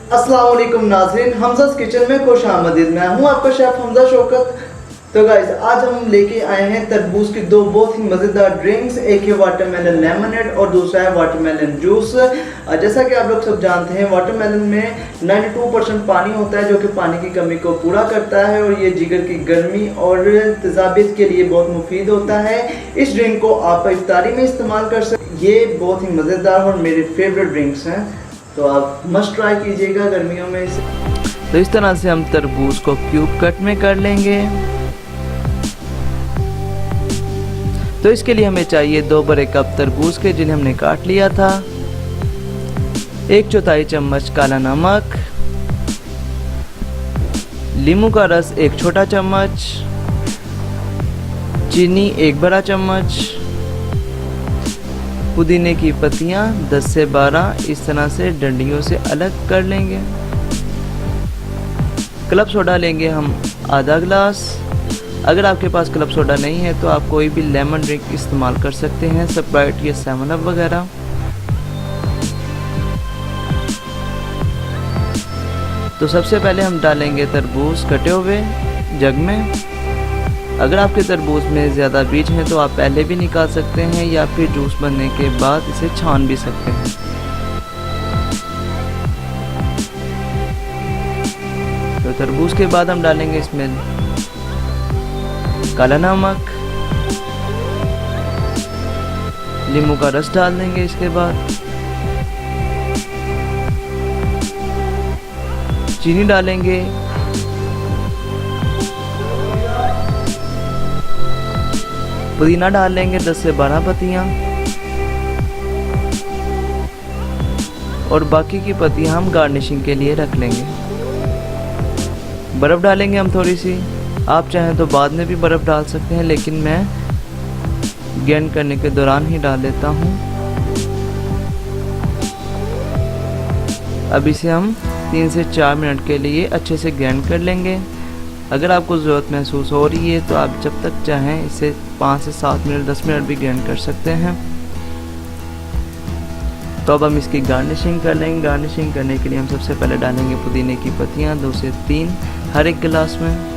अस्सलाम वालेकुम नाज़रीन, हमज़ा's किचन में खुश आमदीद। मैं हूँ आपका शेफ़ हमज़ा शौकत। तो गाइस, आज हम लेके आए हैं तरबूज की दो बहुत ही मज़ेदार ड्रिंक्स। एक है वाटरमेलन लेमनेड और दूसरा है वाटरमेलन जूस। जैसा कि आप लोग सब जानते हैं, वाटरमेलन में 92% पानी होता है, जो कि पानी की कमी को पूरा करता है और ये जिगर की गर्मी और तेज़ाबियत के लिए बहुत मुफीद होता है। इस ड्रिंक को आप इफ्तारी में इस्तेमाल कर सकते हैं। ये बहुत ही मज़ेदार और मेरे फेवरेट ड्रिंक्स हैं, तो आप मस्ट ट्राई कीजिएगा गर्मियों में इसे। तो इस तरह से हम तरबूज को क्यूब कट में कर लेंगे। तो इसके लिए हमें चाहिए 2 बड़े कप तरबूज के, जिन्हें हमने काट लिया था। 1/4 चम्मच काला नमक, नींबू का रस 1 छोटा चम्मच, चीनी 1 बड़ा चम्मच, पुदीने की पत्तियां 10 से 12 इस तरह से डंडियों से अलग कर लेंगे। क्लब सोडा लेंगे हम आधा गिलास। अगर आपके पास क्लब सोडा नहीं है तो आप कोई भी लेमन ड्रिंक इस्तेमाल कर सकते हैं, स्प्राइट या 7 अप वगैरह। तो सबसे पहले हम डालेंगे तरबूज कटे हुए जग में। अगर आपके तरबूज में ज़्यादा बीज हैं तो आप पहले भी निकाल सकते हैं या फिर जूस बनने के बाद इसे छान भी सकते हैं। तो तरबूज के बाद हम डालेंगे इसमें काला नमक, नींबू का रस डाल देंगे। इसके बाद चीनी डालेंगे, पुदीना डाल लेंगे 10 से 12 पत्तियां, और बाकी की पत्तियां हम गार्निशिंग के लिए रख लेंगे। बर्फ़ डालेंगे हम थोड़ी सी। आप चाहें तो बाद में भी बर्फ़ डाल सकते हैं, लेकिन मैं ग्राइंड करने के दौरान ही डाल देता हूँ। अब इसे हम 3 से 4 मिनट के लिए अच्छे से ग्राइंड कर लेंगे। अगर आपको ज़रूरत महसूस हो रही है तो आप जब तक चाहें इसे 5 से 7 मिनट 10 मिनट भी ग्राइंड कर सकते हैं। तो अब हम इसकी गार्निशिंग कर लेंगे। गार्निशिंग करने के लिए हम सबसे पहले डालेंगे पुदीने की पत्तियां 2 से 3 हर एक गिलास में।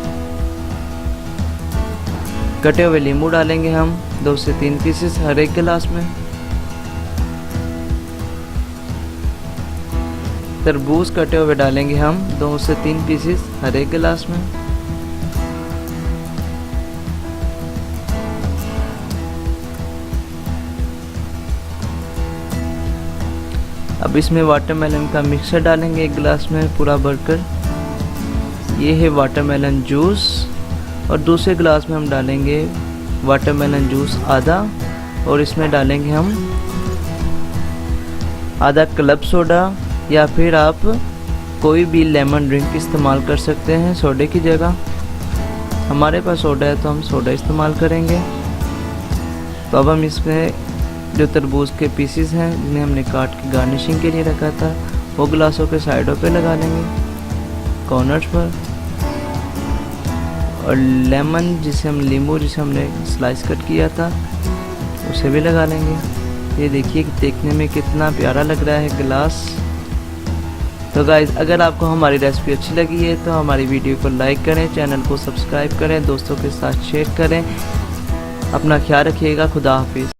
कटे हुए नींबू डालेंगे हम 2 से 3 पीसेस हर एक गिलास में। तरबूज कटे हुए डालेंगे हम 2 से 3 पीसेस हर एक गिलास में। अब इसमें वाटरमेलन का मिक्सचर डालेंगे 1 गिलास में पूरा भरकर। ये है वाटरमेलन जूस। और दूसरे गिलास में हम डालेंगे वाटरमेलन जूस आधा, और इसमें डालेंगे हम आधा क्लब सोडा, या फिर आप कोई भी लेमन ड्रिंक इस्तेमाल कर सकते हैं सोडे की जगह। हमारे पास सोडा है तो हम सोडा इस्तेमाल करेंगे। तो अब हम इसमें जो तरबूज के पीसेस हैं, जिन्हें हमने काट के गार्निशिंग के लिए रखा था, वो गिलासों के साइडों पे लगा लेंगे, कॉर्नर्स पर। और लेमन जिसे हमने स्लाइस कट किया था, उसे भी लगा लेंगे। ये देखिए कि देखने में कितना प्यारा लग रहा है गिलास। तो गाइज़, अगर आपको हमारी रेसिपी अच्छी लगी है तो हमारी वीडियो को लाइक करें, चैनल को सब्सक्राइब करें, दोस्तों के साथ शेयर करें। अपना ख्याल रखिएगा। खुदा हाफिज़।